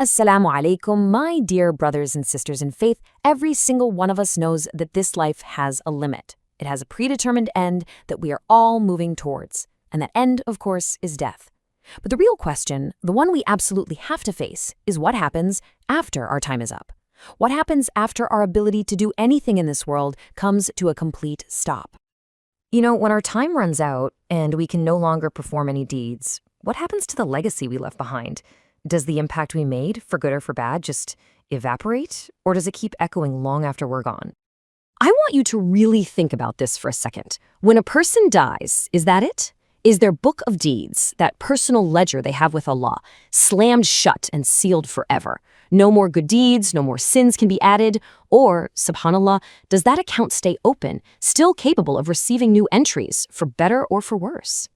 Assalamu alaikum, my dear brothers and sisters in faith. Every single one of us knows that this life has a limit. It has a predetermined end that we are all moving towards. And that end, of course, is death. But the real question, the one we absolutely have to face, is what happens after our time is up? What happens after our ability to do anything in this world comes to a complete stop? When our time runs out and we can no longer perform any deeds, what happens to the legacy we left behind? Does the impact we made, for good or for bad, just evaporate? Or does it keep echoing long after we're gone? I want you to really think about this for a second. When a person dies, is that it? Is their book of deeds, that personal ledger they have with Allah, slammed shut and sealed forever? No more good deeds, no more sins can be added? Or, subhanallah, does that account stay open, still capable of receiving new entries, for better or for worse?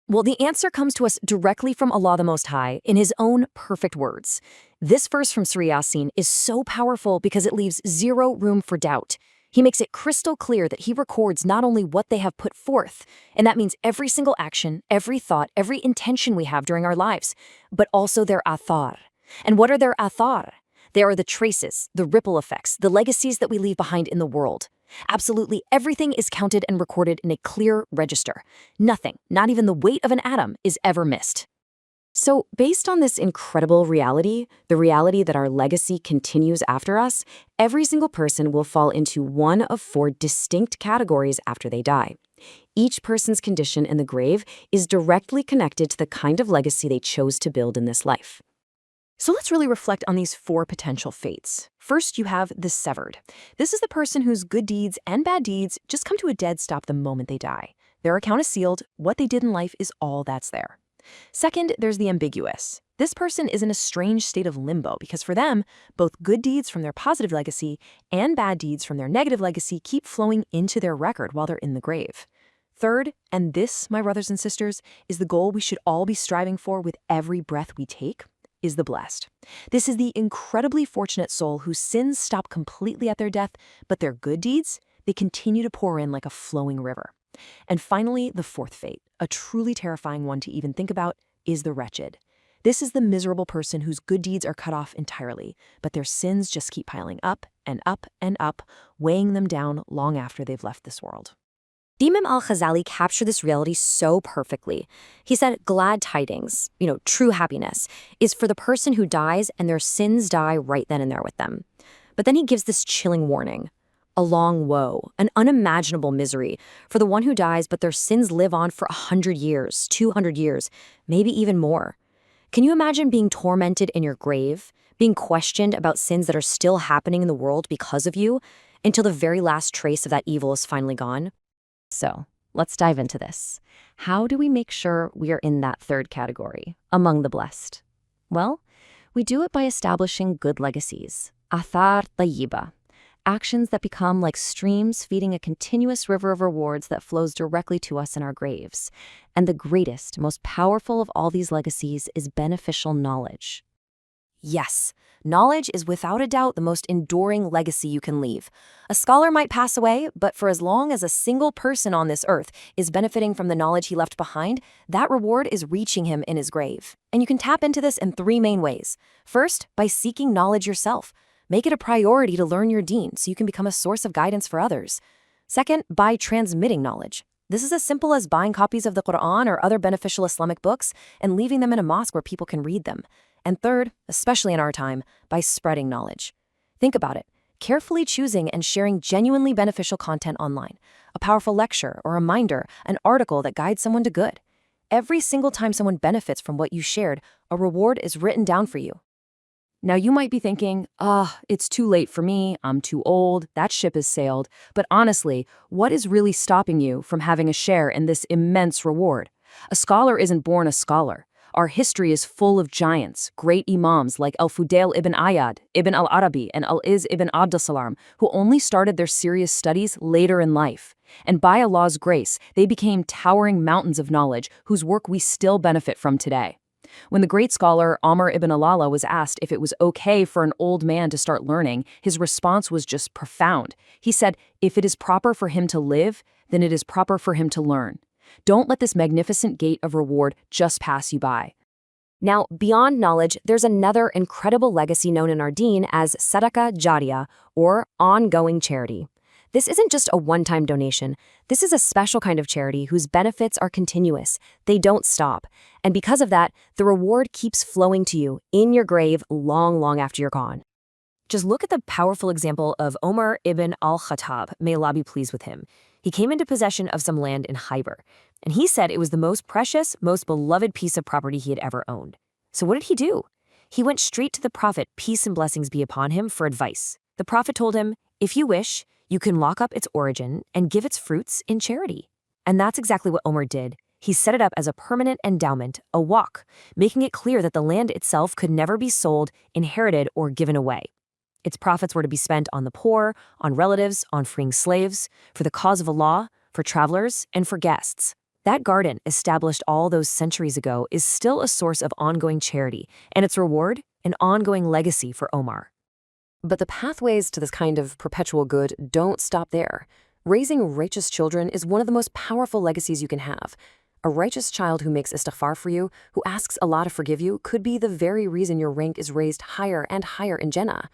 Well, the answer comes to us directly from Allah the Most High in His own perfect words. This verse from Surah Yasin is so powerful because it leaves zero room for doubt. He makes it crystal clear that He records not only what they have put forth, and that means every single action, every thought, every intention we have during our lives, but also their athar. And what are their athar? They are the traces, the ripple effects, the legacies that we leave behind in the world. Absolutely everything is counted and recorded in a clear register. Nothing, not even the weight of an atom, is ever missed. So, based on this incredible reality, the reality that our legacy continues after us, every single person will fall into one of four distinct categories after they die. Each person's condition in the grave is directly connected to the kind of legacy they chose to build in this life. So let's really reflect on these four potential fates. First, you have the severed. This is the person whose good deeds and bad deeds just come to a dead stop the moment they die. Their account is sealed. What they did in life is all that's there. Second, there's the ambiguous. This person is in a strange state of limbo because for them, both good deeds from their positive legacy and bad deeds from their negative legacy keep flowing into their record while they're in the grave. Third, and this, my brothers and sisters, is the goal we should all be striving for with every breath we take, is the blessed. This is the incredibly fortunate soul whose sins stop completely at their death, but their good deeds, they continue to pour in like a flowing river. And finally, the fourth fate, a truly terrifying one to even think about, is the wretched. This is the miserable person whose good deeds are cut off entirely, but their sins just keep piling up and up and up, weighing them down long after they've left this world. Imam al-Ghazali captured this reality so perfectly. He said, glad tidings, true happiness, is for the person who dies and their sins die right then and there with them. But then he gives this chilling warning. A long woe, an unimaginable misery for the one who dies, but their sins live on for 100 years, 200 years, maybe even more. Can you imagine being tormented in your grave, being questioned about sins that are still happening in the world because of you, until the very last trace of that evil is finally gone? So, let's dive into this. How do we make sure we are in that third category, among the blessed? Well, we do it by establishing good legacies, athar tayyiba, actions that become like streams feeding a continuous river of rewards that flows directly to us in our graves. And the greatest, most powerful of all these legacies is beneficial knowledge. Yes, knowledge is without a doubt the most enduring legacy you can leave. A scholar might pass away, but for as long as a single person on this earth is benefiting from the knowledge he left behind, that reward is reaching him in his grave. And you can tap into this in three main ways. First, by seeking knowledge yourself. Make it a priority to learn your deen so you can become a source of guidance for others. Second, by transmitting knowledge. This is as simple as buying copies of the Quran or other beneficial Islamic books and leaving them in a mosque where people can read them. And third, especially in our time, by spreading knowledge. Think about it. Carefully choosing and sharing genuinely beneficial content online. A powerful lecture or reminder, an article that guides someone to good. Every single time someone benefits from what you shared, a reward is written down for you. Now you might be thinking, it's too late for me, I'm too old, that ship has sailed. But honestly, what is really stopping you from having a share in this immense reward? A scholar isn't born a scholar. Our history is full of giants, great imams like al-Fudail ibn Iyad, ibn al-Arabi, and al-Iz ibn Abdus-Salam, who only started their serious studies later in life. And by Allah's grace, they became towering mountains of knowledge whose work we still benefit from today. When the great scholar Amr ibn al-Ala was asked if it was okay for an old man to start learning, his response was just profound. He said, if it is proper for him to live, then it is proper for him to learn. Don't let this magnificent gate of reward just pass you by. Now, beyond knowledge, there's another incredible legacy known in our deen as sadaqah jariyah, or ongoing charity. This isn't just a one-time donation. This is a special kind of charity whose benefits are continuous. They don't stop. And because of that, the reward keeps flowing to you in your grave long, long after you're gone. Just look at the powerful example of Omar ibn al-Khattab, may Allah be pleased with him. He came into possession of some land in Khyber, and he said it was the most precious, most beloved piece of property he had ever owned. So what did he do? He went straight to the Prophet, peace and blessings be upon him, for advice. The Prophet told him, if you wish, you can lock up its origin and give its fruits in charity. And that's exactly what Omar did. He set it up as a permanent endowment, a waqf, making it clear that the land itself could never be sold, inherited, or given away. Its profits were to be spent on the poor, on relatives, on freeing slaves, for the cause of Allah, for travelers, and for guests. That garden, established all those centuries ago, is still a source of ongoing charity, and its reward, an ongoing legacy for Omar. But the pathways to this kind of perpetual good don't stop there. Raising righteous children is one of the most powerful legacies you can have. A righteous child who makes istighfar for you, who asks Allah to forgive you, could be the very reason your rank is raised higher and higher in Jannah.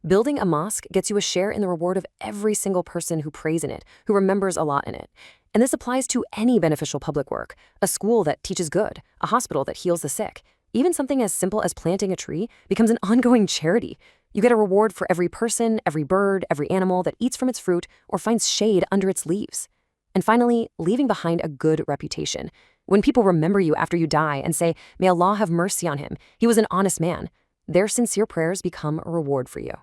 Building a mosque gets you a share in the reward of every single person who prays in it, who remembers Allah in it. And this applies to any beneficial public work, a school that teaches good, a hospital that heals the sick. Even something as simple as planting a tree becomes an ongoing charity. You get a reward for every person, every bird, every animal that eats from its fruit or finds shade under its leaves. And finally, leaving behind a good reputation. When people remember you after you die and say, may Allah have mercy on him, he was an honest man, their sincere prayers become a reward for you.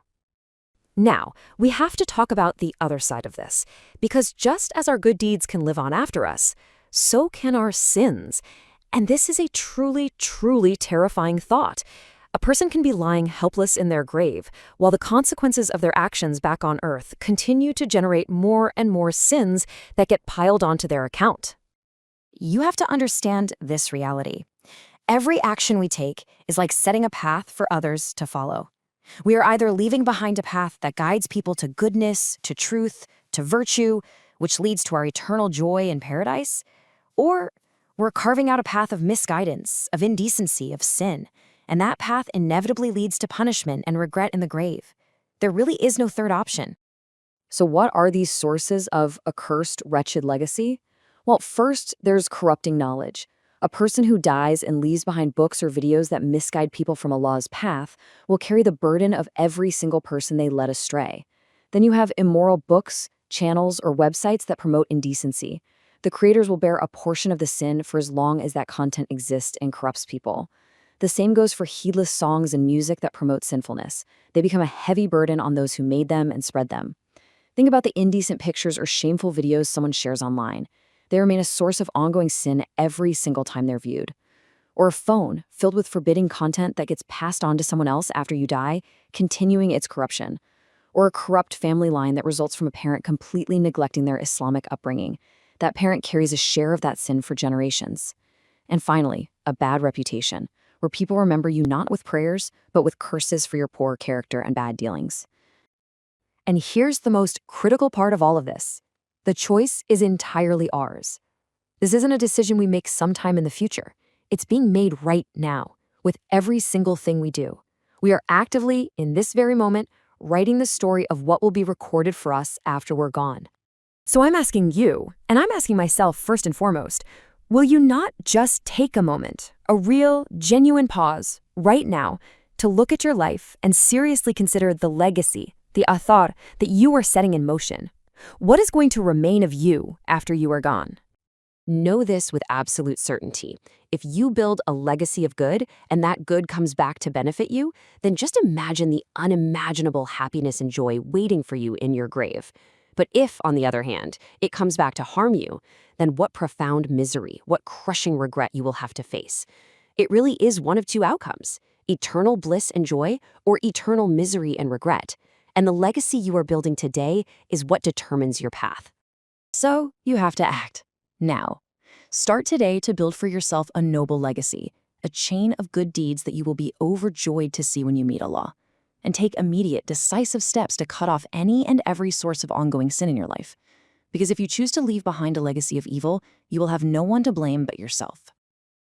Now, we have to talk about the other side of this, because just as our good deeds can live on after us, so can our sins. And this is a truly, truly terrifying thought. A person can be lying helpless in their grave, while the consequences of their actions back on earth continue to generate more and more sins that get piled onto their account. You have to understand this reality. Every action we take is like setting a path for others to follow. We are either leaving behind a path that guides people to goodness, to truth, to virtue, which leads to our eternal joy in paradise, or we're carving out a path of misguidance, of indecency, of sin, and that path inevitably leads to punishment and regret in the grave. There really is no third option. So what are these sources of a cursed, wretched legacy? Well, first, there's corrupting knowledge. A person who dies and leaves behind books or videos that misguide people from Allah's path will carry the burden of every single person they led astray. Then you have immoral books, channels, or websites that promote indecency. The creators will bear a portion of the sin for as long as that content exists and corrupts people. The same goes for heedless songs and music that promote sinfulness. They become a heavy burden on those who made them and spread them. Think about the indecent pictures or shameful videos someone shares online. They remain a source of ongoing sin every single time they're viewed. Or a phone filled with forbidding content that gets passed on to someone else after you die, continuing its corruption. Or a corrupt family line that results from a parent completely neglecting their Islamic upbringing. That parent carries a share of that sin for generations. And finally, a bad reputation, where people remember you not with prayers, but with curses for your poor character and bad dealings. And here's the most critical part of all of this. The choice is entirely ours. This isn't a decision we make sometime in the future. It's being made right now, with every single thing we do. We are actively, in this very moment, writing the story of what will be recorded for us after we're gone. So I'm asking you, and I'm asking myself first and foremost, will you not just take a moment, a real, genuine pause, right now, to look at your life and seriously consider the legacy, the athar, that you are setting in motion? What is going to remain of you after you are gone? Know this with absolute certainty. If you build a legacy of good and that good comes back to benefit you, then just imagine the unimaginable happiness and joy waiting for you in your grave. But if, on the other hand, it comes back to harm you, then what profound misery, what crushing regret you will have to face. It really is one of two outcomes: eternal bliss and joy, or eternal misery and regret. And the legacy you are building today is what determines your path. So you have to act now. Start today to build for yourself a noble legacy, a chain of good deeds that you will be overjoyed to see when you meet Allah. And take immediate, decisive steps to cut off any and every source of ongoing sin in your life. Because if you choose to leave behind a legacy of evil, you will have no one to blame but yourself.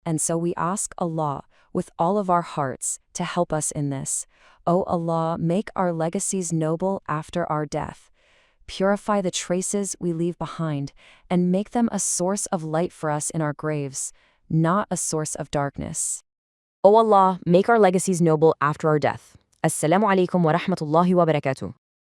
And so we ask Allah, with all of our hearts to help us in this. O Allah, make our legacies noble after our death. Purify the traces we leave behind and make them a source of light for us in our graves, not a source of darkness. O Allah, make our legacies noble after our death. Assalamu alaikum wa rahmatullahi wa barakatuh.